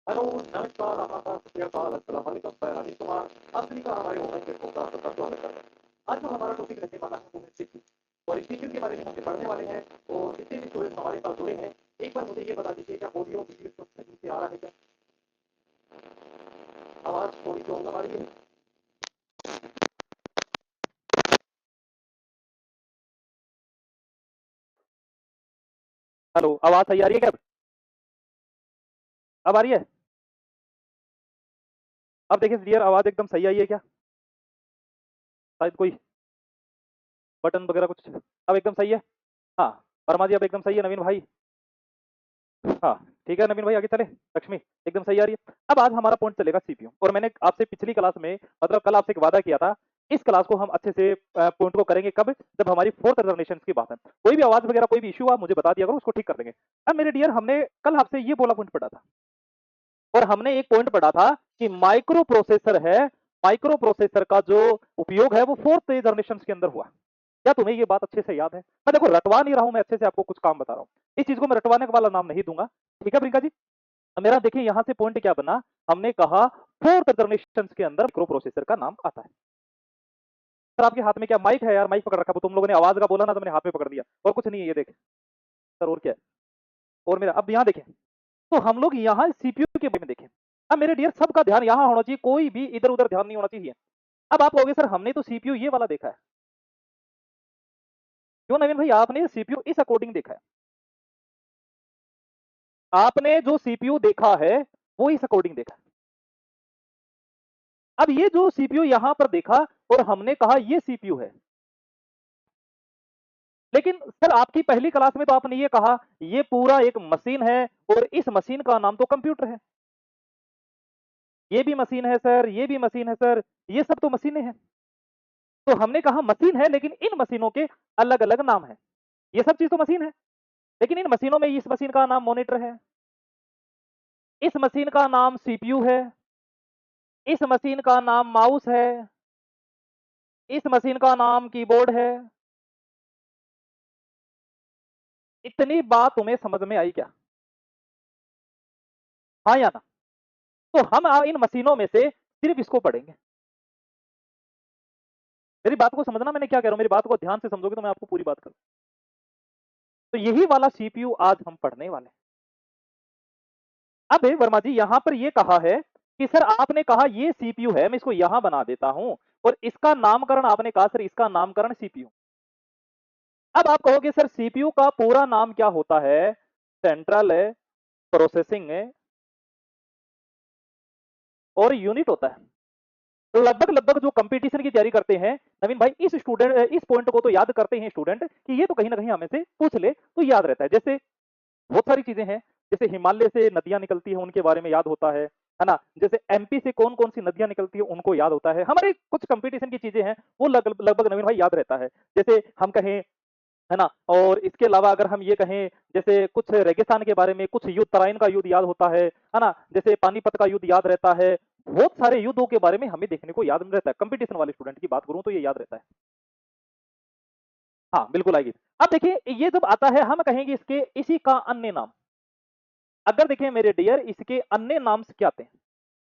Hello, नमस्कार, आदाब, सत श्री अकाल, अस्सलाम वालेकुम, मैं रवि कुमार। आप सभी का हमारे ऑनलाइन प्लेटफॉर्म का सबका स्वागत करते हैं। आज जो हमारा टॉपिक रहने वाला है वो है सीक्यू और इस सीक्यू के बारे में हम पढ़ने वाले हैं। और जितने भी स्टूडेंट हमारे साथ जुड़े हैं, एक बार मुझे ये बता दीजिए क्या ऑडियो वीडियो सब सही से आ रहा है क्या? आवाज थोड़ी प्रॉब्लम आ रही है? हेलो, आवाज सही आ रही है क्या? अब आ रही है? अब देखिए डियर, आवाज एकदम सही आई है क्या? शायद कोई बटन वगैरह कुछ। अब एकदम सही है। हाँ, वर्मा जी अब एकदम सही है। नवीन भाई, हाँ ठीक है। नवीन भाई आगे चले। लक्ष्मी एकदम सही आ रही है। अब आज हमारा पॉइंट चलेगा सीपीयू। और मैंने आपसे पिछली क्लास में, मतलब कल आपसे एक वादा किया था, इस क्लास को हम अच्छे से पॉइंट को करेंगे कब, जब हमारी फोर्थ रिजर्वेशन की बात है। कोई भी आवाज वगैरह कोई भी इशू आप मुझे बता दिया करो, उसको ठीक कर देंगे। अब मेरे डियर, हमने कल आपसे ये बोला पॉइंट पढ़ा था, और हमने एक पॉइंट पढ़ा था कि माइक्रो प्रोसेसर है, माइक्रो प्रोसेसर का जो उपयोग है वो फोर्थ जनरेशन के अंदर हुआ। क्या तुम्हें ये बात अच्छे से याद है? मैं देखो रटवा नहीं रहा हूं, मैं अच्छे से आपको कुछ काम बता रहा हूं। इस चीज को मैं रटवाने वाला नाम नहीं दूंगा। ठीक है प्रियंका जी? अब मेरा देखिए यहां से पॉइंट क्या बना। हमने कहा फोर्थ जनरेशन के अंदर माइक्रो प्रोसेसर का नाम आता है। सर आपके हाथ में क्या माइक है यार? माइक पकड़ रखा, तुम लोगों ने आवाज का बोला ना तो मैंने हाथ में पकड़ दिया, और कुछ नहीं है ये देख। सर और क्या है? और मेरा अब यहाँ देखें, तो हम लोग यहाँ सीपीयू के बारे में देखें। अब मेरे डियर सबका ध्यान यहाँ होना चाहिए, कोई भी इधर उधर ध्यान नहीं होना चाहिए। अब आप कहोगे सर हमने तो सीपीयू ये वाला देखा है। क्यों नवीन भाई, आपने सीपीयू इस अकॉर्डिंग देखा है। आपने जो सीपीयू देखा है वो इस अकॉर्डिंग देखा है। अब ये जो सीपीयू यहां पर देखा और हमने कहा ये सीपीयू है, लेकिन सर आपकी पहली क्लास में तो आपने ये कहा ये पूरा एक मशीन है और इस मशीन का नाम तो कंप्यूटर है। ये भी मशीन है सर, ये भी मशीन है सर, ये सब तो मशीनें हैं। तो हमने कहा मशीन है, लेकिन इन मशीनों के अलग अलग नाम है। ये सब चीज तो मशीन है, लेकिन इन मशीनों में इस मशीन का नाम मॉनिटर है, इस मशीन का नाम सीपीयू है, इस मशीन का नाम माउस है, इस मशीन का नाम कीबोर्ड है। इतनी बात तुम्हें समझ में आई क्या? हाँ या ना? तो हम इन मशीनों में से सिर्फ इसको पढ़ेंगे। मेरी बात को समझना, मैंने क्या कह रहा हूं, मेरी बात को ध्यान से समझोगे तो मैं आपको पूरी बात करूं। तो यही वाला सीपीयू आज हम पढ़ने वाले हैं। अब वर्मा जी यहां पर ये कहा है कि सर आपने कहा ये सीपीयू है, मैं इसको यहां बना देता हूं, और इसका नामकरण आपने कहा सर इसका नामकरण सीपीयू। अब आप कहोगे सर सीपीयू का पूरा नाम क्या होता है? सेंट्रल प्रोसेसिंग और यूनिट होता है। तो लगभग लगभग जो कंपटीशन की तैयारी करते हैं नवीन भाई, इस पॉइंट को तो याद करते हैं स्टूडेंट कि ये तो कहीं ना कहीं हमें से पूछ ले तो याद रहता है। जैसे बहुत सारी चीजें हैं, जैसे हिमालय से नदियां निकलती है उनके बारे में याद होता है ना? जैसे एमपी से कौन कौन सी नदियां निकलती है उनको याद होता है। हमारे कुछ कंपटीशन की चीजें हैं वो लगभग नवीन भाई याद रहता है। जैसे हम कहें, है ना? और इसके अलावा अगर हम ये कहें, जैसे कुछ रेगिस्तान के बारे में, कुछ युद्ध, तराइन का युद्ध याद होता है ना? जैसे पानीपत का युद्ध याद रहता है। बहुत सारे युद्धों के बारे में हमें देखने को याद रहता है। कंपटीशन वाले स्टूडेंट की बात करूं तो ये याद रहता है। हाँ बिल्कुल आएगी। अब देखिए ये जब आता है हम कहेंगे इसके इसी का अन्य नाम। अगर देखें मेरे डियर, इसके अन्य नाम क्या आते हैं?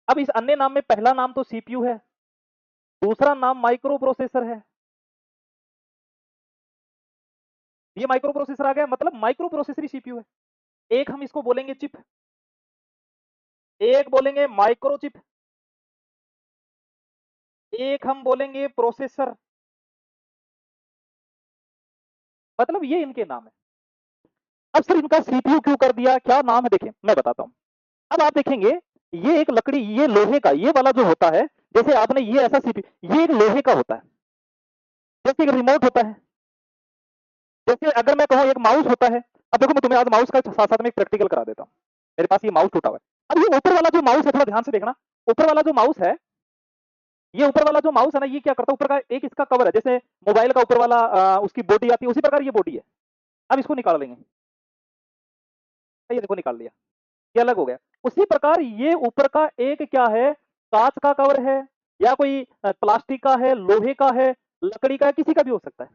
अब इस अन्य नाम में पहला नाम तो सीपीयू है, दूसरा नाम माइक्रो प्रोसेसर है। ये माइक्रो प्रोसेसर आ गया, मतलब माइक्रो प्रोसेसर ही सीपीयू है। एक हम इसको बोलेंगे चिप, एक बोलेंगे माइक्रो चिप, एक हम बोलेंगे प्रोसेसर। मतलब ये इनके नाम है। अब सर इनका सीपीयू क्यों कर दिया, क्या नाम है? देखें मैं बताता हूं। अब आप देखेंगे ये एक लकड़ी, ये लोहे का, ये वाला जो होता है, जैसे आपने ये ऐसा सीपीयू, ये एक लोहे का होता है। जैसे एक रिमोट होता है, जैसे अगर मैं कहूं एक माउस होता है। अब देखो मैं तुम्हें आज माउस का साथ साथ में एक प्रैक्टिकल करा देता हूं। मेरे पास ये माउस टूटा हुआ है। अब ये ऊपर वाला जो माउस है, थोड़ा ध्यान से देखना। ऊपर वाला जो माउस है, ये ऊपर वाला जो माउस है ना, ये क्या करता है, ऊपर का एक इसका कवर है, जैसे मोबाइल का ऊपर वाला उसकी बॉडी आती है, उसी प्रकार ये बॉडी है। अब इसको निकाल लेंगे, ये देखो निकाल लिया, ये अलग हो गया। उसी प्रकार ये ऊपर का एक क्या है, कांच का कवर है, या कोई प्लास्टिक का है, लोहे का है, लकड़ी का है, किसी का भी हो सकता है।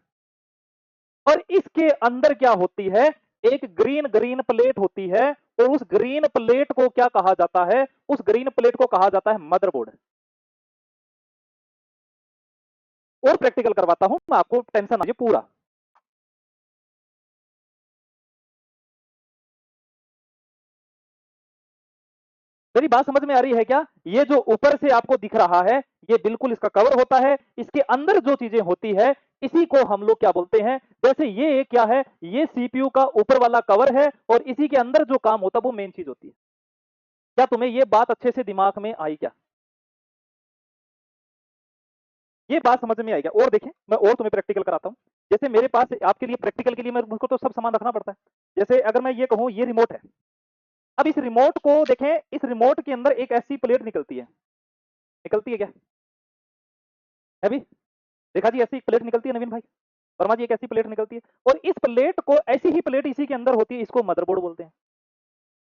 और इसके अंदर क्या होती है, एक ग्रीन ग्रीन प्लेट होती है, और उस ग्रीन प्लेट को क्या कहा जाता है? उस ग्रीन प्लेट को कहा जाता है मदरबोर्ड। और प्रैक्टिकल करवाता हूं मैं आपको, टेंशन ना लीजिए पूरा। मेरी बात समझ में आ रही है क्या? ये जो ऊपर से आपको दिख रहा है, ये बिल्कुल इसका कवर होता है। इसके अंदर जो चीजें होती है, इसी को हम लोग क्या बोलते हैं? जैसे ये क्या है? ये सीपीयू का ऊपर वाला कवर है, और इसी के अंदर जो काम होता है वो मेन चीज होती है। क्या तुम्हें ये बात अच्छे से दिमाग में आई क्या? ये बात समझ में आई क्या? और देखें, मैं और तुम्हें प्रैक्टिकल कराता हूं। जैसे मेरे पास आपके लिए प्रैक्टिकल के लिए मैं मुझको तो सब सामान रखना पड़ता है। जैसे अगर मैं ये कहूं ये रिमोट है, अब इस रिमोट को देखें, इस रिमोट के अंदर एक ऐसी प्लेट निकलती है, निकलती है क्या? है भी? देखा जी, ऐसी प्लेट निकलती है नवीन भाई, वर्मा जी, एक ऐसी प्लेट निकलती है, और इस प्लेट को, ऐसी ही प्लेट इसी के अंदर होती है, इसको मदरबोर्ड बोलते हैं।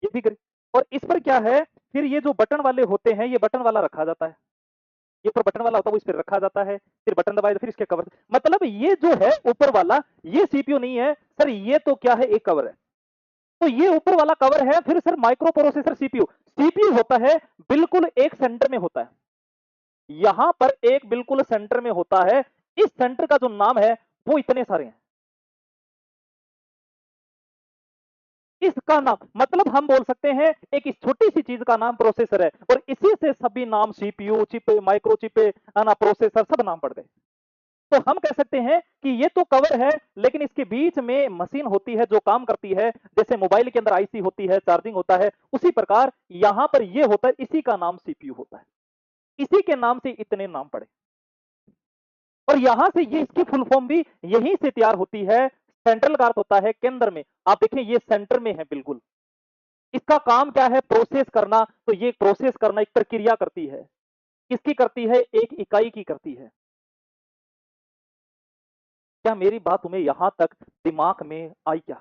ये भी करें। और इस पर क्या है? फिर ये जो बटन वाले होते हैं, ये बटन वाला रखा जाता है, ये पर बटन वाला होता है वो इस पर रखा जाता है, फिर बटन दबाए तो फिर इसके कवर। मतलब ये जो है ऊपर वाला, ये सीपीयू नहीं है सर, ये तो क्या है? एक कवर है। तो ये ऊपर वाला कवर है, फिर sir micro processor CPU. CPU होता है बिल्कुल एक सेंटर में होता है, यहां पर एक बिल्कुल सेंटर में होता है। इस सेंटर का जो नाम है वो इतने सारे हैं, इसका नाम, मतलब हम बोल सकते हैं एक इस छोटी सी चीज का नाम प्रोसेसर है, और इसी से सभी नाम सीपीयू चिप, माइक्रो चिप, ना प्रोसेसर, सब नाम पड़ गए। तो हम कह सकते हैं कि ये तो कवर है, लेकिन इसके बीच में मशीन होती है जो काम करती है। जैसे मोबाइल के अंदर आईसी होती है, चार्जिंग होता है, उसी प्रकार यहां पर ये होता है, इसी का नाम सीपीयू होता है। इसी के नाम से इतने नाम पड़े, और यहां से ये इसकी फुल फॉर्म भी यहीं से तैयार होती है। सेंट्रल का अर्थ होता है केंद्र में। आप देखें ये सेंटर में है बिल्कुल। इसका काम क्या है? प्रोसेस करना। तो ये प्रोसेस करना एक प्रक्रिया करती है, किसकी करती है? एक इकाई की करती है। क्या मेरी बात तुम्हें यहां तक दिमाग में आई क्या?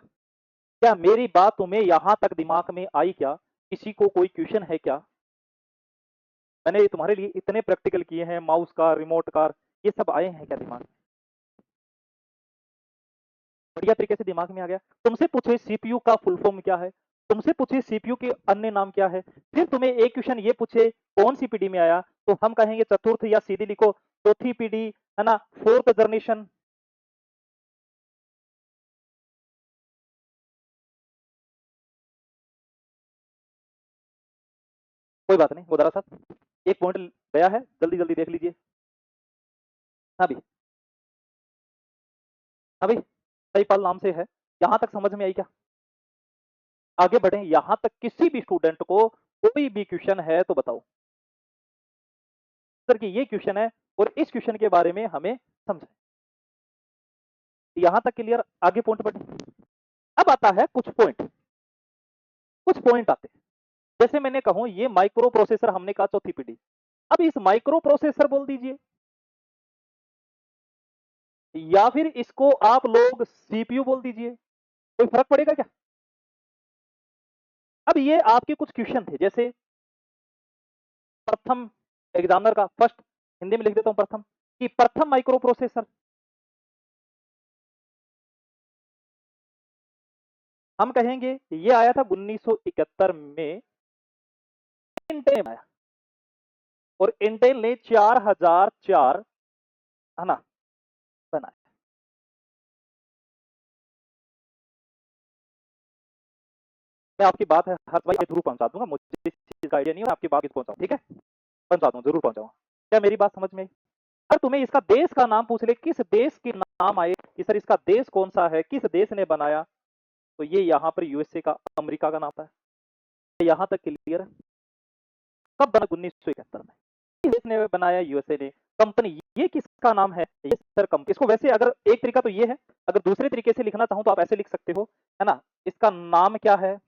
क्या मेरी बात तुम्हें यहां तक दिमाग में आई क्या? किसी को कोई क्वेश्चन है क्या? मैंने तुम्हारे लिए इतने प्रैक्टिकल किए हैं, माउस का, रिमोट का, ये सब आए हैं क्या दिमाग में? बढ़िया तरीके से दिमाग में आ गया। तुमसे पूछे सीपीयू का फुल फॉर्म क्या है, तुमसे पूछे सीपीयू के अन्य नाम क्या है, फिर तुम्हें एक क्वेश्चन ये पूछे कौन सी पीढ़ी में आया, तो हम कहेंगे चतुर्थ, या सीधी लिखो चौथी पीढ़ी, है ना, फोर्थ जनरेशन। कोई बात नहीं, गोदारा साहब एक पॉइंट गया है, जल्दी जल्दी देख लीजिए। हाँ भी, हाँ भाई, सही पाल नाम से है। यहां तक समझ में आई क्या? आगे बढ़े, यहां तक किसी भी स्टूडेंट को कोई भी क्वेश्चन है तो बताओ। सर कि ये क्वेश्चन है, और इस क्वेश्चन के बारे में हमें समझे। यहां तक क्लियर? आगे पॉइंट बढ़े। अब आता है कुछ पॉइंट, कुछ पॉइंट आते हैं। जैसे मैंने कहूं ये माइक्रो प्रोसेसर, हमने कहा चौथी पीढ़ी। अब इस माइक्रो प्रोसेसर बोल दीजिए, या फिर इसको आप लोग सीपीयू बोल दीजिए, कोई फर्क पड़ेगा क्या? अब ये आपके कुछ क्वेश्चन थे, जैसे प्रथम, एग्जामिनर का फर्स्ट, हिंदी में लिख देता हूं प्रथम, कि प्रथम माइक्रो प्रोसेसर। हम कहेंगे ये आया था 1971 में, इंटेल में आया, और इंटेल ने 4004, है ना, बनाया। मैं आपकी बात है हर भाई जरूर पहुंचा दूंगा, मुझे इस चीज का आइडिया नहीं है, आपकी बात पहुंचाऊं, ठीक है? पहुंचा दूं, जरूर पहुंचाऊंगा। क्या मेरी बात समझ में आई? अगर तुम्हें इसका देश का नाम पूछ ले, किस देश के नाम आए कि सर इसका देश कौन सा है, किस देश ने बनाया, तो ये यहाँ पर यूएसए का, अमेरिका का नाम था। यहाँ तक क्लियर है? कब बना? 1971 में। किस देश ने बनाया? यूएसए ने। कंपनी, ये किसका नाम है? ये सर कंपनी। इसको वैसे अगर एक तरीका तो ये है, अगर दूसरे तरीके से लिखना चाहूं तो आप ऐसे लिख सकते हो, है ना, इसका नाम क्या है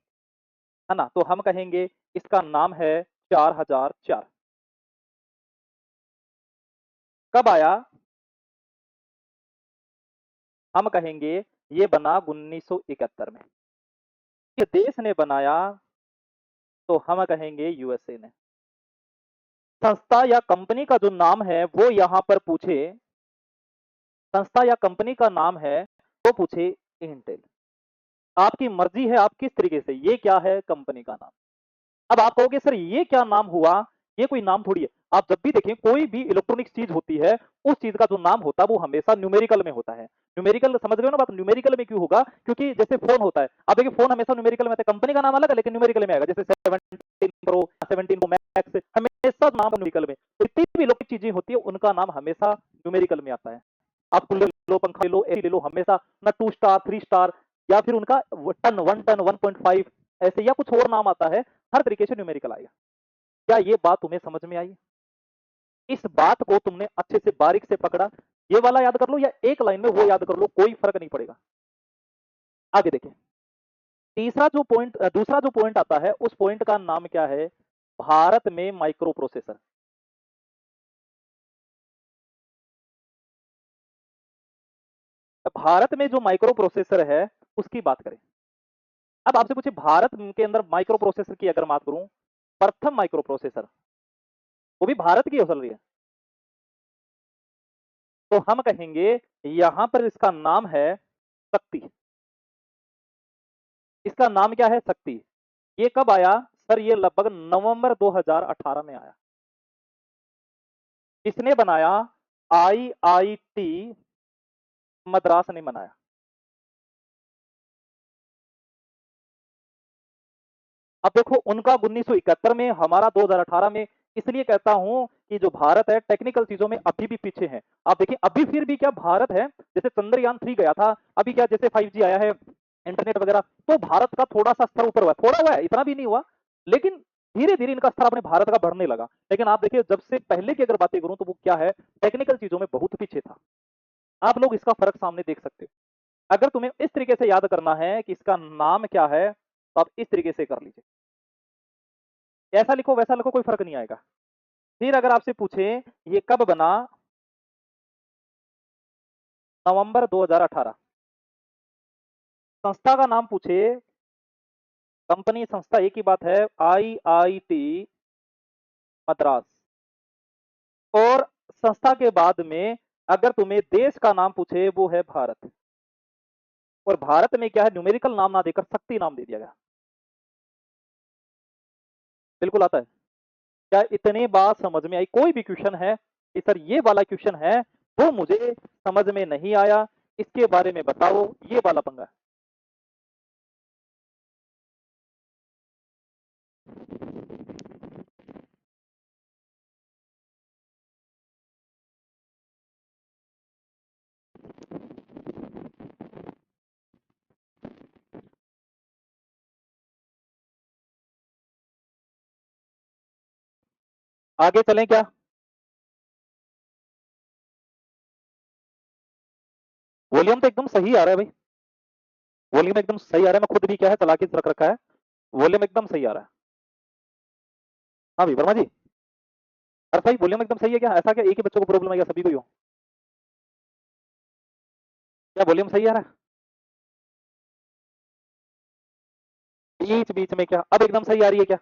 ना, तो हम कहेंगे इसका नाम है 4004। कब आया? हम कहेंगे ये बना 1971 में। किस देश ने बनाया? तो हम कहेंगे यूएसए ने। संस्था या कंपनी का जो नाम है वो यहां पर पूछे, संस्था या कंपनी का नाम है वो पूछे इंटेल। आपकी मर्जी है आप किस तरीके से, ये क्या है कंपनी का नाम। अब आप कहोगे सर ये क्या नाम हुआ, ये कोई नाम थोड़ी है। आप जब भी देखें कोई भी इलेक्ट्रॉनिक्स चीज होती है, उस चीज का जो नाम होता है वो हमेशा न्यूमेरिकल में होता है। न्यूमेरिकल समझ रहे हो ना बात, न्यूमेरिकल में क्यों होगा, क्योंकि जैसे फोन होता है, आप देखिए फोन हमेशा न्यूमेरिकल में आता है, कंपनी का नाम अलग है लेकिन न्यूमेरिकल में आएगा, जैसे 17 प्रो 17 प्रो मैक्स हमेशा नाम न्यूमेरिकल में। तो जितनी भी इलेक्ट्रिक चीजें होती है उनका नाम हमेशा न्यूमेरिकल में आता है। आप कूलर ले लो, पंखा ले लो, एसी ले लो, हमेशा ना 2 स्टार 3 स्टार या फिर उनका टन 1 टन 1.5 ऐसे या कुछ और नाम आता है, हर तरीके से न्यूमेरिकल आएगा। क्या ये बात तुम्हें समझ में आई? इस बात को तुमने अच्छे से बारीक से पकड़ा, ये वाला याद कर लो या एक लाइन में वो याद कर लो, कोई फर्क नहीं पड़ेगा। आगे देखें, तीसरा जो पॉइंट दूसरा जो पॉइंट आता है उस पॉइंट का नाम क्या है, भारत में माइक्रो प्रोसेसर। भारत में जो माइक्रो प्रोसेसर है उसकी बात करें। अब आपसे पूछे भारत के अंदर माइक्रो प्रोसेसर की अगर बात करूं, प्रथम माइक्रो प्रोसेसर वो भी भारत की हो चल रही है, तो हम कहेंगे यहां पर इसका नाम है शक्ति। इसका नाम क्या है, शक्ति। ये कब आया सर, ये लगभग नवंबर 2018 में आया। किसने बनाया, आईआईटी मद्रास ने बनाया। अब देखो उनका 1971 में, हमारा 2018 में। इसलिए कहता हूं कि जो भारत है टेक्निकल चीजों में अभी भी पीछे है। आप देखिए अभी फिर भी क्या भारत है, जैसे चंद्रयान 3 गया था, अभी क्या जैसे 5G आया है, इंटरनेट वगैरह, तो भारत का थोड़ा सा स्तर ऊपर हुआ, थोड़ा हुआ है, इतना भी नहीं हुआ, लेकिन धीरे धीरे इनका स्तर अपने भारत का बढ़ने लगा। लेकिन आप देखिए जब से पहले की अगर बातें करूं तो वो क्या है, टेक्निकल चीजों में बहुत पीछे था। आप लोग इसका फर्क सामने देख सकते हो। अगर तुम्हें इस तरीके से याद करना है कि इसका नाम क्या है, तो आप इस तरीके से कर लीजिए, ऐसा लिखो वैसा लिखो कोई फर्क नहीं आएगा। फिर अगर आपसे पूछे ये कब बना, नवंबर 2018। संस्था का नाम पूछे, कंपनी संस्था एक ही बात है, आईआईटी मद्रास। और संस्था के बाद में अगर तुम्हें देश का नाम पूछे वो है भारत। और भारत में क्या है, न्यूमेरिकल नाम ना देकर शक्ति नाम दे दिया गया। बिल्कुल आता है। क्या इतनी बात समझ में आई? कोई भी क्वेश्चन है कि सर ये वाला क्वेश्चन है वो मुझे समझ में नहीं आया, इसके बारे में बताओ, ये वाला पंगा है। आगे चलें क्या? वॉल्यूम तो एकदम सही आ रहा है भाई, वॉल्यूम एकदम सही आ रहा है, मैं खुद भी क्या है चला के रख रखा है, वॉल्यूम एकदम सही आ रहा है। हाँ भाई वर्मा जी, अरे भाई वॉल्यूम एकदम सही है क्या, ऐसा क्या एक ही बच्चों को प्रॉब्लम है या सभी को ही हो? क्या वॉल्यूम सही आ रहा है? बीच बीच में क्या, अब एकदम सही आ रही है क्या?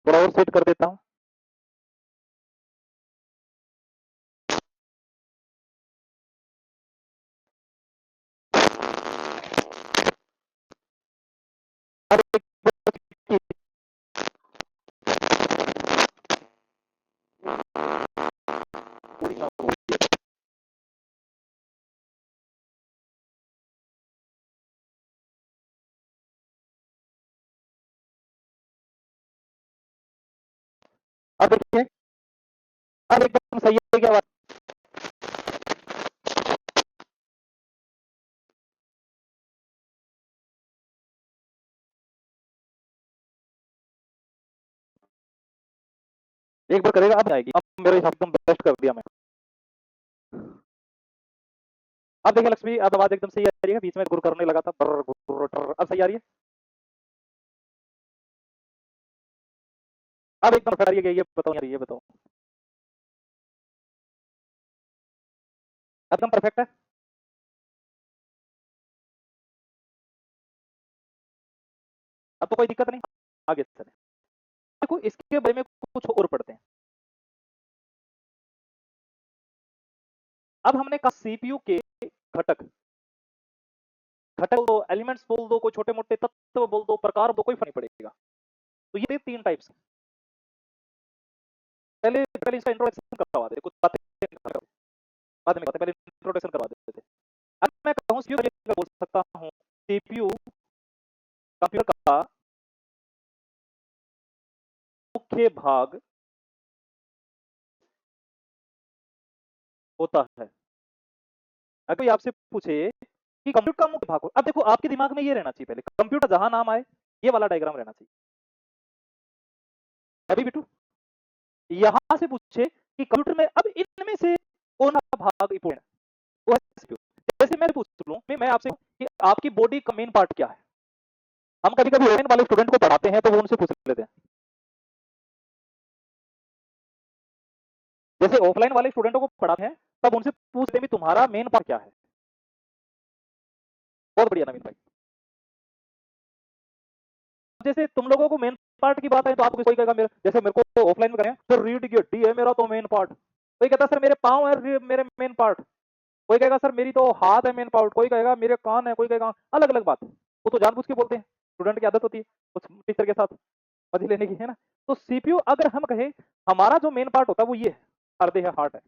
थोड़ा और सेट कर देता हूँ। अब अब देखिए, अब एकदम सही है क्या बात? एक बार करेगा अब आएगी, अब मेरे हिसाब से एकदम बेस्ट कर दिया मैं। अब देखिए लक्ष्मी, अब आवाज एकदम सही आ रही है, बीच में गुर करने लगा था, ब्र, गुर, ट्र, अब सही आ रही है। अब एकदम आ रही है, ये बताओ यार, ये बताओ एकदम परफेक्ट है। अब तो कोई दिक्कत नहीं, आगे चले। देखो इसके बारे में कुछ और पढ़ते हैं। अब हमने कहा सीपीयू के घटक, घटक बोल दो, एलिमेंट्स बोल दो, कोई छोटे मोटे तत्व बोल दो, प्रकार बोल दो, कोई फर्क नहीं पड़ेगा। तो ये 3 टाइप्स। पहले पहले इसका इंट्रोडक्शन करवा दे, कुछ बातें बाद में पहले इंट्रोडक्शन करवा देते थे। अब मैं कहूँ सीपीयू बोल सकता हूँ, सीपीयू कंप्यूटर का मुख्य भाग होता है। अगर कोई आपसे पूछे कि कंप्यूटर का मुख्य भाग हो, अब देखो आपके दिमाग में ये रहना चाहिए, पहले कंप्यूटर जहां नाम आए ये वाला डायग्राम रहना चाहिए। अभी बिटू यहां से पूछे कि कंप्यूटर में अब इनमें से कौन सा भाग इंपोर्टेंट है, वो है सीपीयू। जैसे मैं पूछ लूं, मैं आपसे कि आपकी बॉडी का मेन पार्ट क्या है। हम कभी कभी ऑनलाइन वाले स्टूडेंट को पढ़ाते हैं तो वो उनसे पूछ लेते हैं, जैसे ऑफलाइन वाले स्टूडेंटों को पढ़ाते हैं तब उनसे पूछते हैं तुम्हारा मेन पार्ट क्या है। बहुत बढ़िया नवीन भाई। जैसे तुम लोगों को मेन पार्ट की बात है तो आपको कोई कहेगा मेरे, जैसे मेरे को ऑफलाइन में करें सर रीढ़ की हड्डी है मेरा तो मेन पार्ट, कोई कहता सर मेरे पाँव है मेरे मेन पार्ट, कोई कहेगा सर मेरी तो हाथ है मेन पार्ट, कोई कहेगा मेरे कान है, कोई कहेगा अलग अलग बात। वो तो जानबूझ के बोलते हैं, स्टूडेंट की आदत होती है उस टीचर के साथ मजे लेने की, है ना। तो सीपीयू अगर हम कहें हमारा जो मेन पार्ट होता है वो ये है, हृदय है, हार्ट है।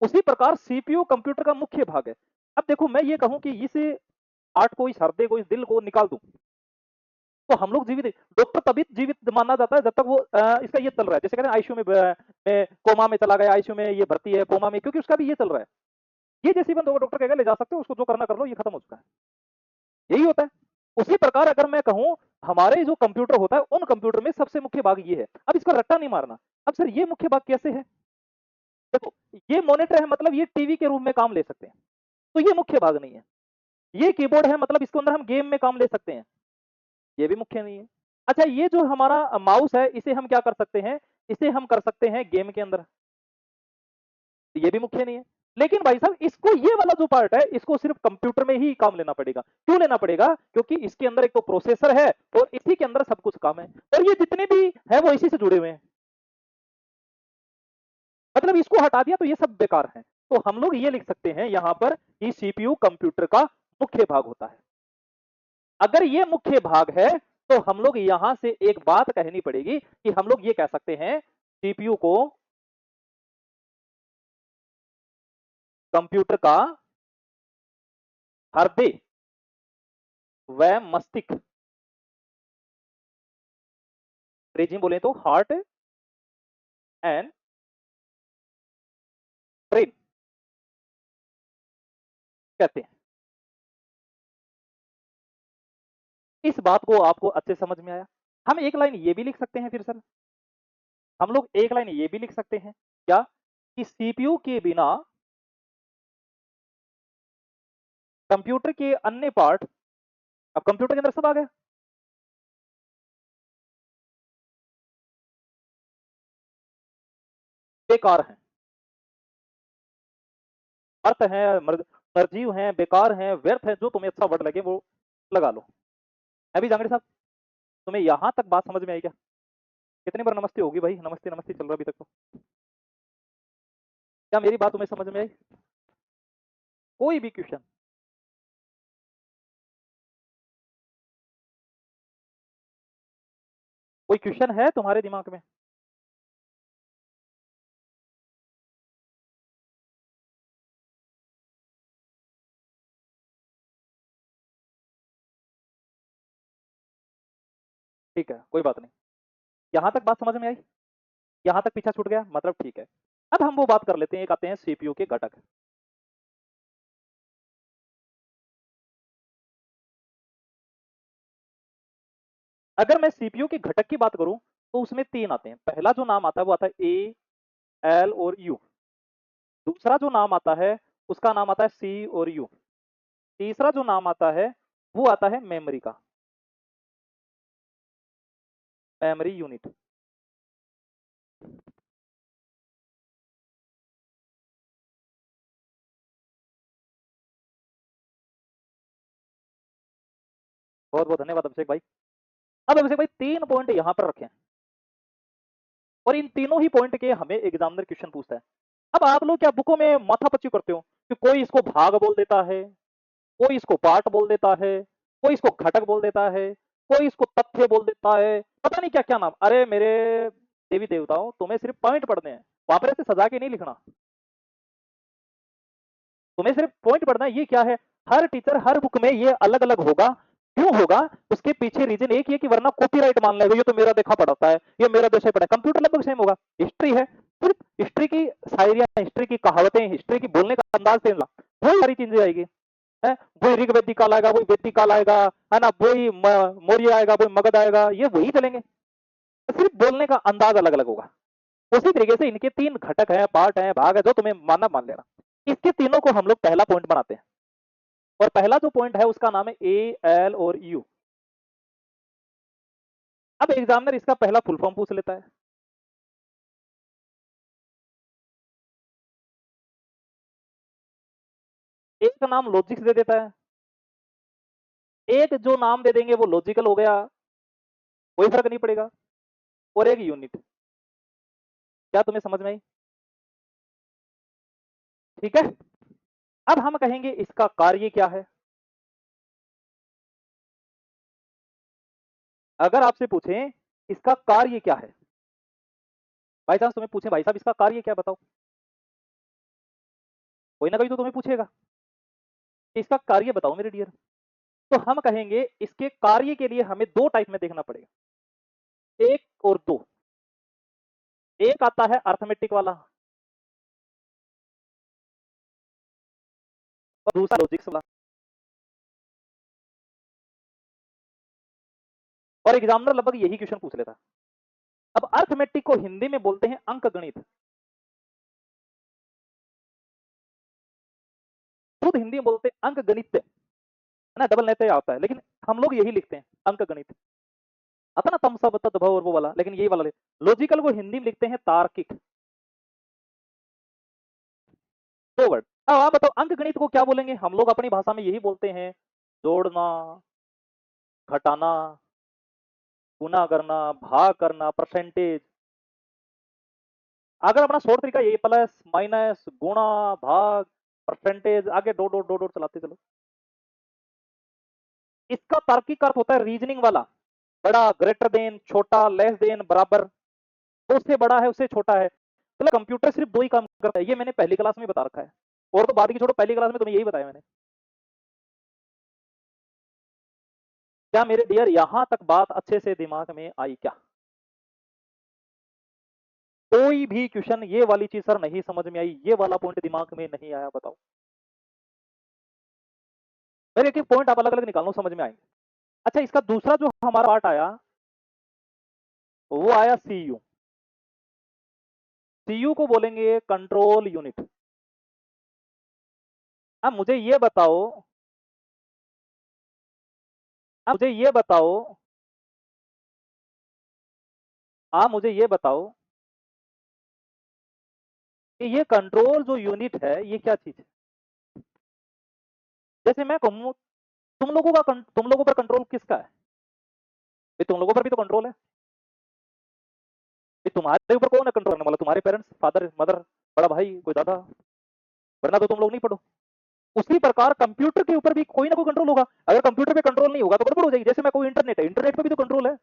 उसी प्रकार सीपीयू कंप्यूटर का मुख्य भाग है। अब देखो मैं ये कहूं कि इस हार्ट को, इस हृदय को, इस दिल को निकाल दूं तो हम लोग जीवित, डॉक्टर तभी जीवित माना जाता है जब तक वो इसका ये चल रहा है, जैसे कहते हैं आईसीयू में कोमा में चला गया, आईसीयू में ये भर्ती है, कोमा में, क्योंकि उसका भी ये चल रहा है। ये जैसे बंद होगा डॉक्टर कहेगा ले जा सकते हो उसको, जो करना कर लो, ये खत्म हो चुका है। यही होता है। उसी प्रकार अगर मैं कहूं हमारे जो कंप्यूटर होता है उन कंप्यूटर में सबसे मुख्य भाग ये है। अब इसको रट्टा नहीं मारना। अब सर ये मुख्य भाग कैसे है, देखो ये मॉनिटर है मतलब ये टीवी के रूप में काम ले सकते हैं, तो ये मुख्य भाग नहीं है। ये कीबोर्ड है मतलब इसके अंदर हम गेम में काम ले सकते हैं, ये भी मुख्य नहीं है। अच्छा ये जो हमारा माउस है इसे हम क्या कर सकते हैं, इसे हम कर सकते हैं गेम के अंदर, ये भी मुख्य नहीं है। लेकिन भाई साहब इसको, ये वाला जो पार्ट है इसको सिर्फ कंप्यूटर में ही काम लेना पड़ेगा। क्यों लेना पड़ेगा, क्योंकि इसके अंदर एक तो प्रोसेसर है और इसी के अंदर सब कुछ काम है, और ये जितने भी है वो इसी से जुड़े हुए हैं। मतलब इसको हटा दिया तो ये सब बेकार है। तो हम लोग ये लिख सकते हैं यहां पर कि सीपीयू कंप्यूटर का मुख्य भाग होता है। अगर ये मुख्य भाग है तो हम लोग यहां से एक बात कहनी पड़ेगी कि हम लोग ये कह सकते हैं सीपीयू को कंप्यूटर का हृदय व मस्तिष्क, अंग्रेजी बोले तो हार्ट एंड ब्रेन कहते हैं। इस बात को आपको अच्छे समझ में आया। हम एक लाइन ये भी लिख सकते हैं, फिर सर हम लोग एक लाइन ये भी लिख सकते हैं क्या, कि सीपीयू के बिना कंप्यूटर के अन्य पार्ट, अब कंप्यूटर के अंदर सब आ गया, बेकार हैं, अर्थ हैं, निर्जीव हैं, बेकार हैं, व्यर्थ हैं, जो तुम्हें अच्छा वर्ड लगे वो लगा लो। अभी जांगड़े साहब तुम्हें यहां तक बात समझ में आई क्या? कितनी बार नमस्ते होगी भाई, नमस्ते नमस्ते चल रहा अभी तक तो। क्या मेरी बात तुम्हें समझ में आई? कोई भी क्वेश्चन? कोई क्वेश्चन है तुम्हारे दिमाग में? ठीक है कोई बात नहीं, यहां तक बात समझ में आई, यहां तक पीछा छूट गया मतलब ठीक है। अब हम वो बात कर लेते हैं, एक आते हैं सीपीयू के घटक। अगर मैं सीपीयू के घटक की बात करूं तो उसमें 3 आते हैं। पहला जो नाम आता है वो आता है ए, एल और यू। दूसरा जो नाम आता है उसका नाम आता है सी और यू। तीसरा जो नाम आता है वो आता है मेमोरी का, मेमोरी यूनिट। बहुत बहुत धन्यवाद अभिषेक भाई। अब अभिषेक भाई 3 पॉइंट यहां पर रखे हैं और इन तीनों ही पॉइंट के हमें एग्जामिनर क्वेश्चन पूछता है। अब आप लोग क्या बुकों में माथा पच्ची करते हो कि कोई इसको भाग बोल देता है, कोई इसको पार्ट बोल देता है, कोई इसको घटक बोल देता है, कोई इसको तथ्य बोल देता है, पता नहीं क्या क्या नाम। अरे मेरे देवी देवताओं, तुम्हें सिर्फ पॉइंट पढ़ने हैं, वहां पर ऐसे सजा के नहीं लिखना। तुम्हें सिर्फ पॉइंट पढ़ना है, ये क्या है। हर टीचर हर बुक में ये अलग अलग होगा। क्यों होगा, उसके पीछे रीजन एक ही है कि वरना कॉपीराइट मान लेगा, ये तो मेरा देखा पढ़ता है, ये मेरा विषय पढ़ा है। कंप्यूटर लगभग सेम होगा। हिस्ट्री है, सिर्फ हिस्ट्री की शायरियां, हिस्ट्री की कहावतें, हिस्ट्री की बोलने का अंदाज चेंज, वही सारी चीजें आएगी। है वही ऋग वैदिक काल आएगा, वही वैदिक काल आएगा, है ना, वही मौर्य आएगा, वही मगध आएगा, ये वही चलेंगे, सिर्फ बोलने का अंदाज अलग अलग होगा। उसी तरीके से इनके तीन घटक हैं, पार्ट हैं, भाग है, जो तुम्हें मानना मान लेना। इसके तीनों को हम लोग पहला पॉइंट बनाते हैं, और पहला जो पॉइंट है उसका नाम है ए, एल और यू। अब एग्जामिनर इसका पहला फुल फॉर्म पूछ लेता है। एक का नाम लॉजिक्स दे देता है, एक जो नाम दे देंगे वो लॉजिकल हो गया, कोई फर्क नहीं पड़ेगा, और एक यूनिट। क्या तुम्हें समझ में आई? ठीक है। अब हम कहेंगे इसका कार्य क्या है। अगर आपसे पूछें इसका कार्य क्या है, बाई चांस तुम्हें पूछे भाई साहब इसका कार्य क्या बताओ, कोई ना कोई तो तुम्हें पूछेगा इसका कार्य बताओ मेरे डियर। तो हम कहेंगे इसके कार्य के लिए हमें दो टाइप में देखना पड़ेगा, एक और दो। एक आता है अर्थमेटिक वाला, और दूसरा लॉजिक्स वाला। और एग्जामिनर लगभग यही क्वेश्चन पूछ लेता। अब अर्थमेटिक को हिंदी में बोलते हैं अंक गणित, खुद हिंदी में बोलते हैं अंक गणित, है ना, डबल नेते आता है, लेकिन हम लोग यही लिखते हैं अंक गणित। आता ना तम सब तद्भव और वो वाला, लेकिन यही वाला लॉजिकल को हिंदी में लिखते हैं तार्किक। दो वर्ड। अब आप बताओ अंक गणित को क्या बोलेंगे, हम लोग अपनी भाषा में यही बोलते हैं, जोड़ना, घटाना, गुना करना, भाग करना, परसेंटेज। अगर अपना शॉर्ट तरीका ये प्लस माइनस गुणा भाग परसेंटेज, आगे डॉट डॉट डॉट डॉट चलाते चलो। इसका तार्किक अर्थ होता है रीजनिंग वाला, बड़ा, ग्रेटर देन, छोटा, लेस देन, बराबर, तो उससे बड़ा है उससे छोटा है। तो कंप्यूटर सिर्फ दो ही काम करता है, ये मैंने पहली क्लास में बता रखा है, और तो बाद की छोड़ो, पहली क्लास में तुम्हें यही बताया मैंने। क्या मेरे डियर यहां तक बात अच्छे से दिमाग में आई क्या? कोई भी क्वेश्चन ये वाली चीज सर नहीं समझ में आई, ये वाला पॉइंट दिमाग में नहीं आया, बताओ। मेरे एक एक पॉइंट आप अलग अलग निकालो, समझ में आएंगे। अच्छा, इसका दूसरा जो हमारा पार्ट आया वो आया सीयू। सीयू को बोलेंगे कंट्रोल यूनिट। अब मुझे ये बताओ, अब मुझे ये बताओ, आप मुझे ये बताओ कि ये कंट्रोल जो यूनिट है ये क्या चीज है। जैसे मैं कहूं तुम लोगों पर कंट्रोल किसका है, भाई तुम लोगों पर भी तो कंट्रोल है। भाई तुम्हारे ऊपर कौन है कंट्रोल करने वाला, तुम्हारे पेरेंट्स, फादर मदर, बड़ा भाई, कोई दादा, वरना तो तुम लोग नहीं पढ़ो। उसी प्रकार कंप्यूटर के ऊपर भी कोई ना कोई कंट्रोल होगा। अगर कंप्यूटर पे कंट्रोल नहीं होगा तो गड़बड़ हो जाएगी। जैसे मैं कोई इंटरनेट है, इंटरनेट पे भी तो कंट्रोल है।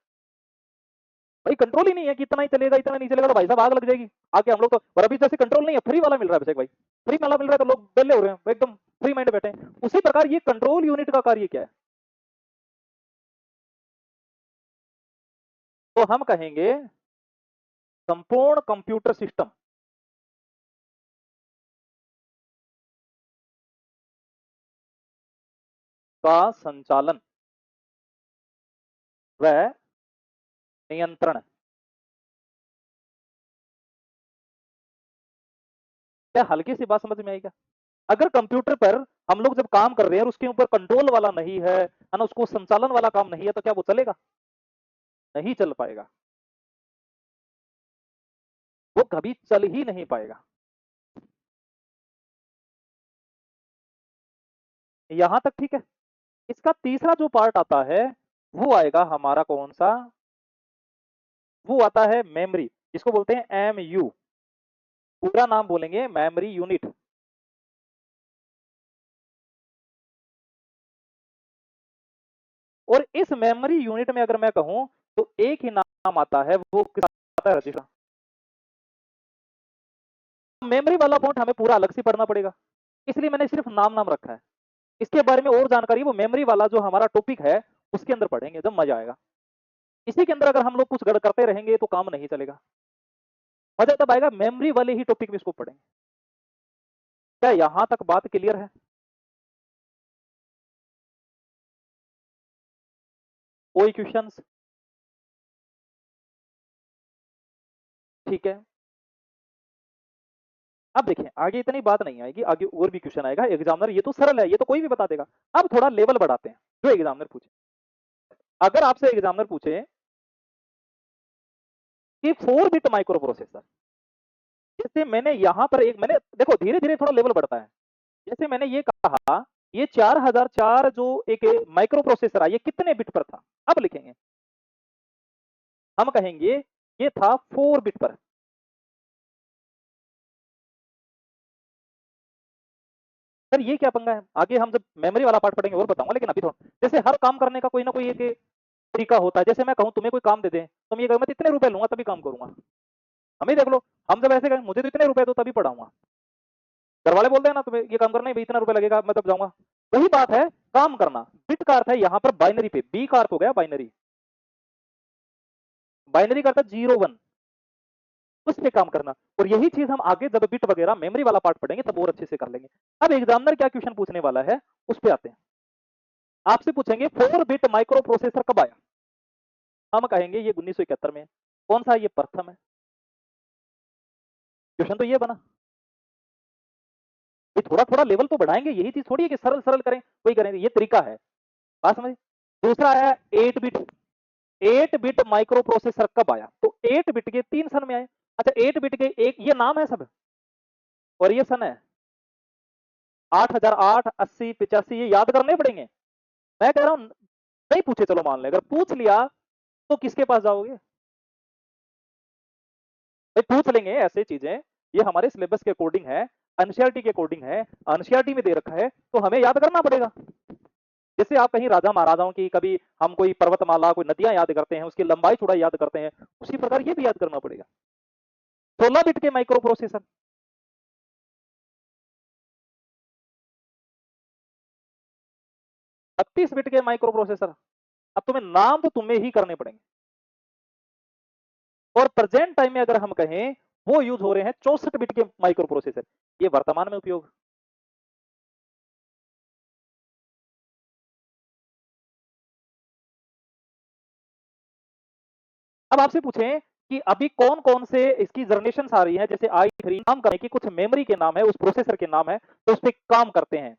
भाई कंट्रोल ही नहीं है कि इतना ही चलेगा इतना नहीं चलेगा, तो भाई साहब आग लग जाएगी आके हम लोग तो। और अभी जैसे कंट्रोल नहीं है, फ्री वाला मिल रहा है अभिषेक भाई, फ्री वाला मिल रहा है तो लोग बेले हो रहे हैं, एकदम फ्री माइंड बैठे हैं। उसी प्रकार ये कंट्रोल यूनिट का कार्य क्या है, तो हम कहेंगे संपूर्ण कंप्यूटर सिस्टम का संचालन व नियंत्रण। क्या हल्की सी बात समझ में आई क्या? अगर कंप्यूटर पर हम लोग जब काम कर रहे हैं और उसके ऊपर कंट्रोल वाला नहीं है ना, उसको संचालन वाला काम नहीं है, तो क्या वो चलेगा? नहीं चल पाएगा, वो कभी चल ही नहीं पाएगा। यहां तक ठीक है। इसका तीसरा जो पार्ट आता है वो आएगा हमारा कौन सा, वो आता है मेमोरी, इसको बोलते हैं एमयू। पूरा नाम बोलेंगे मेमोरी यूनिट। और इस मेमोरी यूनिट में अगर मैं कहूं तो एक ही नाम आता है, वो किस आता है रजिस्टर। मेमोरी वाला पॉइंट हमें पूरा अलग से पढ़ना पड़ेगा, इसलिए मैंने सिर्फ नाम नाम रखा है। इसके बारे में और जानकारी वो मेमोरी वाला जो हमारा टॉपिक है उसके अंदर पढ़ेंगे, जब मजा आएगा। इसी के अंदर अगर हम लोग कुछ गड़ करते रहेंगे तो काम नहीं चलेगा। मजा तब आएगा मेमोरी वाले ही टॉपिक में इसको पढ़ेंगे। क्या यहां तक बात क्लियर है? कोई क्वेश्चंस? ठीक है, अब देखिए आगे इतनी बात नहीं आएगी, आगे और भी क्वेश्चन आएगा। एग्जामिनर ये तो सरल है, ये तो कोई भी बता देगा। अब थोड़ा लेवल बढ़ाते हैं। जो एग्जामिनर पूछे, अगर आपसे एग्जामिनर पूछे कि 4 बिट माइक्रो प्रोसेसर, जैसे मैंने यहां पर एक, मैंने देखो धीरे धीरे थोड़ा लेवल बढ़ता है। जैसे मैंने ये कहा, ये 4004 जो एक माइक्रो प्रोसेसर है, ये कितने बिट पर था? अब लिखेंगे, हम कहेंगे ये था 4 बिट पर। सर ये क्या पंगा है? आगे हम जब मेमोरी वाला पार्ट पढ़ेंगे और बताऊंगा, लेकिन अभी थोड़ा, जैसे हर काम करने का कोई ना कोई एक तरीका होता है। जैसे मैं कहूं तुम्हें कोई काम दे दे, तुम ये कहो मैं तो इतने रुपए लूंगा तभी काम करूंगा। हमें देख लो, हम जब ऐसे कहें मुझे तो इतने रुपए दो तभी पढ़ाऊंगा, घर वाले बोलते हैं ना तुम्हें ये काम करना है भाई, इतना रुपए लगेगा मैं तब जाऊंगा। वही बात है काम करना। बिट का अर्थ है यहाँ पर बाइनरी पे, बी का अर्थ हो गया बाइनरी। बाइनरी का अर्थ है 0 1, उस पे काम करना। और यही चीज हम आगे जब बिट वगैरह मेमोरी वाला पार्ट पढ़ेंगे तब और अच्छे से कर लेंगे। अब एग्जामिनर क्या क्वेश्चन पूछने वाला है उस पे आते हैं। आपसे पूछेंगे 4 बिट माइक्रो प्रोसेसर कब आया? हम कहेंगे ये 1971 में। कौन सा? ये प्रथम है। क्वेश्चन तो ये बना। ये थोड़ा थोड़ा लेवल तो बढ़ाएंगे, यही चीज थोड़ी है कि सरल सरल करें वही करेंगे, ये तरीका है। बात समझ। दूसरा है 8 बिट। 8 बिट माइक्रो प्रोसेसर कब आया? तो 8 बिट के 3 सन में आए। अच्छा 8 बिट के एक ये नाम है सब, और ये सन है 8008 80 85, ये याद करने पड़ेंगे। मैं कह रहा हूं नहीं पूछे चलो मान ले, अगर पूछ लिया तो किसके पास जाओगे? भाई पूछ लेंगे ऐसे चीजें, ये हमारे सिलेबस के अकॉर्डिंग है, एनसीईआरटी के अकॉर्डिंग है, एनसीईआरटी में दे रखा है, तो हमें याद करना पड़ेगा। जैसे आप कहीं राजा महाराजाओं की, कभी हम कोई पर्वतमाला कोई नदियां याद करते हैं, उसकी लंबाई चौड़ाई याद करते हैं, उसी प्रकार ये भी याद करना पड़ेगा। 16 बिट के माइक्रो प्रोसेसर, 32 बिट के माइक्रो प्रोसेसर। अब तुम्हें नाम तो तुम्हें ही करने पड़ेंगे। और प्रेजेंट टाइम में अगर हम कहें, वो यूज हो रहे हैं 64 बिट के माइक्रो प्रोसेसर, ये वर्तमान में उपयोग। अब आपसे पूछें कि अभी कौन कौन से इसकी जनरेशन आ रही है, जैसे i3 नाम करें कि कुछ मेमोरी के नाम है, उस प्रोसेसर के नाम है, तो उस पर काम करते हैं।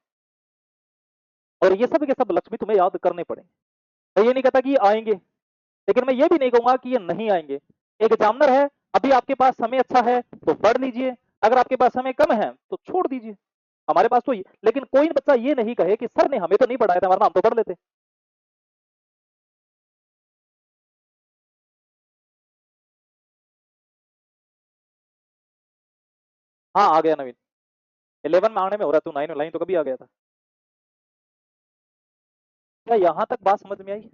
और ये सब के सब लक्ष्य भी तुम्हें याद करने पड़ेंगे। मैं ये नहीं कहता कि ये आएंगे, लेकिन मैं ये भी नहीं कहूंगा कि ये नहीं आएंगे। एक एग्जामिनर है, अभी आपके पास समय अच्छा है तो पढ़ लीजिए, अगर आपके पास समय कम है तो छोड़ दीजिए। हमारे पास तो लेकिन कोई बच्चा ये नहीं कहे कि सर ने हमें तो नहीं पढ़ाया था वरना हम तो पढ़ लेते। हाँ आ गया नवीन, 11 में आने में हो रहा, तू 9 लाइन तो कभी आ गया था। क्या यहां तक बात समझ में आई?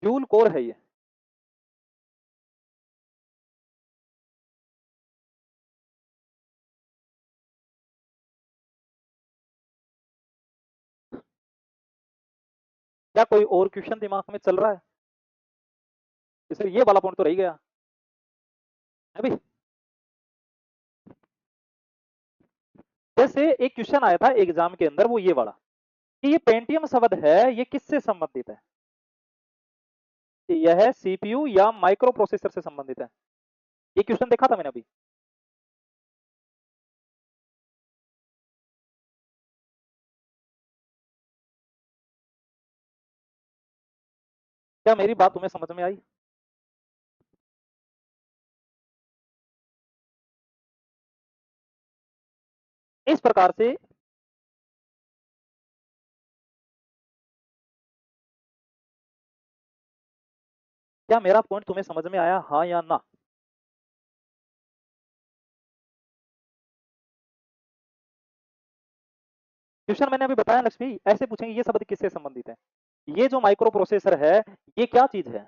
ड्यूल कोर है ये। क्या कोई और क्वेश्चन दिमाग में चल रहा है? सर ये वाला पॉइंट तो रह गया है भाई। जैसे एक क्वेश्चन आया था एग्जाम के अंदर, वो ये वाला कि ये पेंटियम शब्द है ये किससे संबंधित है? यह सीपीयू या माइक्रो प्रोसेसर से संबंधित है? ये क्वेश्चन देखा था मैंने अभी। क्या मेरी बात तुम्हें समझ में आई? इस प्रकार से क्या मेरा पॉइंट तुम्हें समझ में आया, हाँ या ना? क्वेश्चन मैंने अभी बताया लक्ष्मी, ऐसे पूछेंगे ये शब्द किससे संबंधित है, ये जो माइक्रो प्रोसेसर है ये क्या चीज है,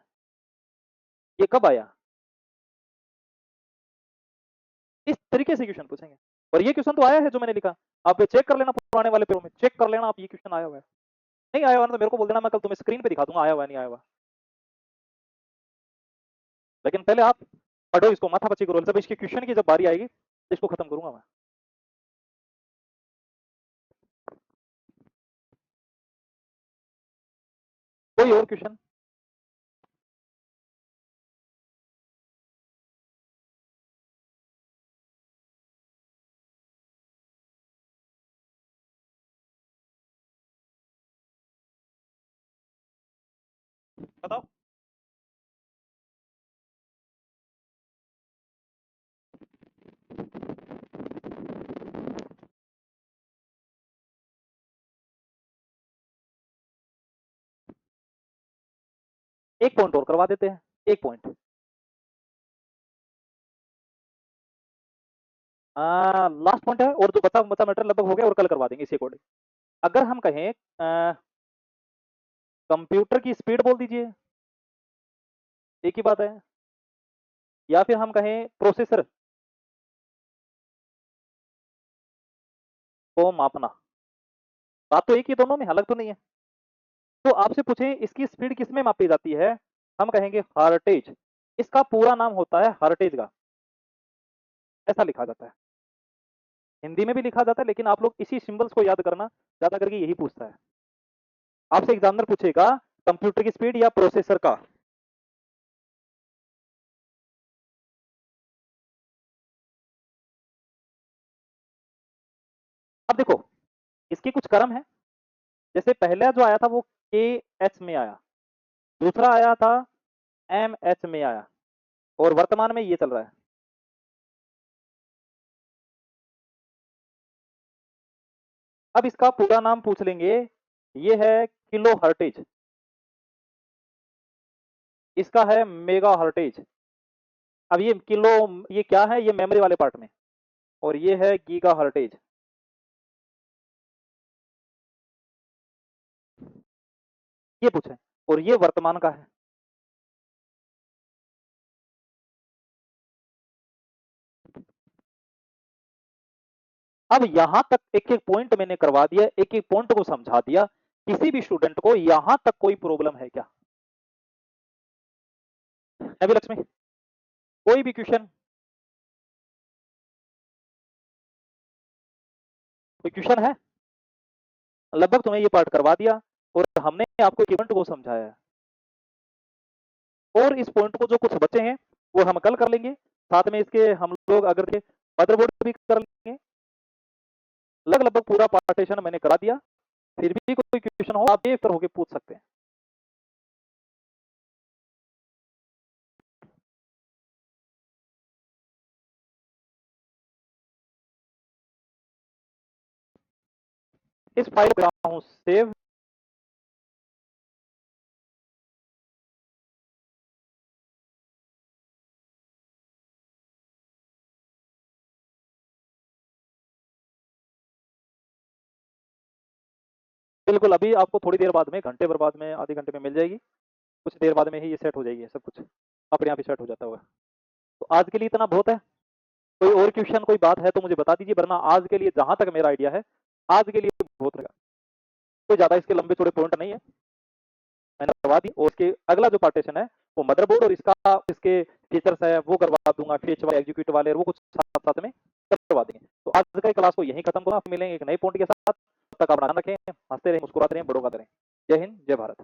ये कब आया, इस तरीके से क्वेश्चन पूछेंगे। और ये क्वेश्चन तो आया है जो मैंने लिखा, आप चेक कर लेना पुराने वाले पेपर में, चेक कर लेना आप, ये क्वेश्चन आया हुआ है। नहीं आया हुआ ना तो मेरे को बोल देना, मैं कल तुम्हें स्क्रीन पे दिखा दूंगा आया हुआ नहीं आया हुआ। लेकिन पहले आप पढ़ो इसको, माथा पच्ची करो, जब इसके क्वेश्चन की जब बारी आएगी इसको खत्म करूंगा मैं। कोई और क्वेश्चन? बताओ। एक पॉइंट और करवा देते हैं, एक पॉइंट। लास्ट पॉइंट है, और जो बचा बचा मैटर लगभग हो गया, और कल करवा देंगे इसी अकॉर्डिंग। अगर हम कहें कंप्यूटर की स्पीड बोल दीजिए, एक ही बात है, या फिर हम कहें प्रोसेसर को मापना, बात तो एक ही, दोनों में अलग तो नहीं है। तो आपसे पूछे इसकी स्पीड किस में मापी जाती है, हम कहेंगे हर्टेज, इसका पूरा नाम होता है हर्टेज का, ऐसा लिखा जाता है, हिंदी में भी लिखा जाता है, लेकिन आप लोग इसी सिंबल्स को याद करना, ज्यादा करके यही पूछता है आपसे, एग्जामिनर पूछेगा कंप्यूटर की स्पीड या प्रोसेसर का। अब देखो इसके कुछ क्रम है, जैसे पहला जो आया था वो के एच में आया, दूसरा आया था एम एच में आया, और वर्तमान में ये चल रहा है। अब इसका पूरा नाम पूछ लेंगे, ये है किलो हर्टेज, इसका है मेगा हर्टेज। अब ये किलो, ये क्या है, ये मेमोरी वाले पार्ट में, और ये है गीगा हर्टेज, ये पूछे, और ये वर्तमान का है। अब यहां तक एक एक पॉइंट मैंने करवा दिया, एक एक पॉइंट को समझा दिया, किसी भी स्टूडेंट को यहां तक कोई प्रॉब्लम है क्या? अभी लक्ष्मी कोई भी क्वेश्चन, कोई क्वेश्चन है? लगभग तुम्हें ये पार्ट करवा दिया, और हमने आपको एक पॉइंट को समझाया है, और इस पॉइंट को जो कुछ बचे हैं वो हम कल कर लेंगे, साथ में इसके हम लोग अगर थे मदरबोर्ड भी कर लेंगे। लगभग पूरा पार्टीशन मैंने करा दिया, फिर भी कोई क्वेश्चन हो आप बेफिक्र होकर पूछ सकते हैं। इस फाइल को हूं सेव, बिल्कुल अभी आपको थोड़ी देर बाद में, घंटे भर बाद में, आधे घंटे में मिल जाएगी, कुछ देर बाद में ही ये सेट हो जाएगी, सब कुछ अपने आप ही सेट हो जाता होगा। तो आज के लिए इतना बहुत है, कोई और क्वेश्चन कोई बात है तो मुझे बता दीजिए, वरना आज के लिए जहां तक मेरा आइडिया है आज के लिए बहुत रहेगा, कोई ज्यादा इसके लंबे चौड़े पॉइंट नहीं है, मैंने करवा दी। और इसके अगला जो पार्टीशन है वो मदरबोर्ड और इसका इसके फीचर्स है वो करवा दूंगा, फीचर वाले एग्जीक्यूट वाले वो कुछ साथ साथ में करवा देंगे। तो आज का क्लास को यहीं खत्म करूंगा, मिलेंगे एक नए पॉइंट के साथ, तब तक आप ध्यान रखें, हंसते रहें, मुस्कुराते रहें, बड़ों का रहें। जय हिंद, जय भारत।